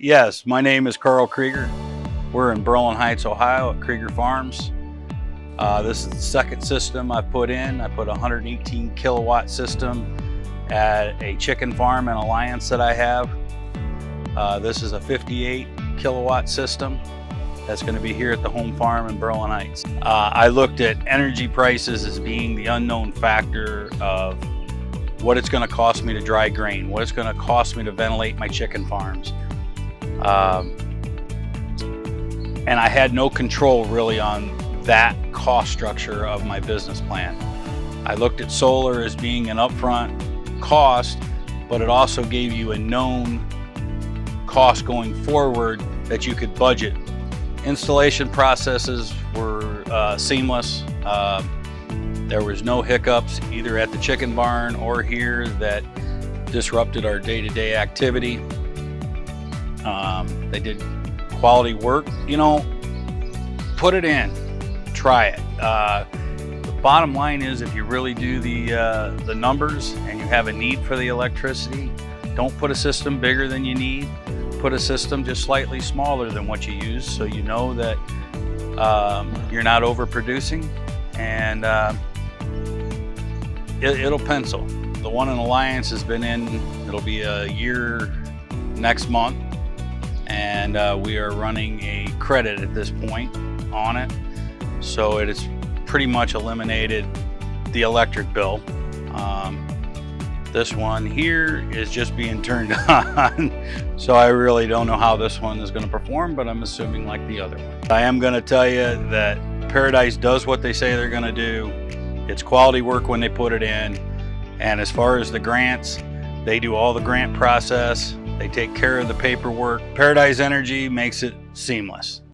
Yes, my name is Krueger. We're in Berlin Heights, Ohio at Krueger Farms. This is the second system I've put in. I put a 118 kilowatt system at a chicken farm and alliance that I have. This is a 58 kilowatt system that's going to be here at the home farm in Berlin Heights. I looked at energy prices as being the unknown factor of what it's going to cost me to dry grain, what it's going to cost me to ventilate my chicken farms. And I had no control really on that cost structure of my business plan. I looked at solar as being an upfront cost, but it also gave you a known cost going forward that you could budget. Installation processes were seamless. There was no hiccups either at the chicken barn or here that disrupted our day-to-day activity. They did quality work. Put it in, try it. The bottom line is, if you really do the numbers and you have a need for the electricity, don't put a system bigger than you need. Put a system just slightly smaller than what you use, so you know that you're not overproducing, and it'll pencil. The one in Alliance has been in, it'll be a year next month, and we are running a credit at this point on it, so it has pretty much eliminated the electric bill. This one here is just being turned on, so I really don't know how this one is going to perform, but I'm assuming like the other one. I am going to tell you that Paradise does what they say they're going to do. It's quality work when they put it in, and as far as the grants, they do all the grant process. They take care of the paperwork. Paradise Energy makes it seamless.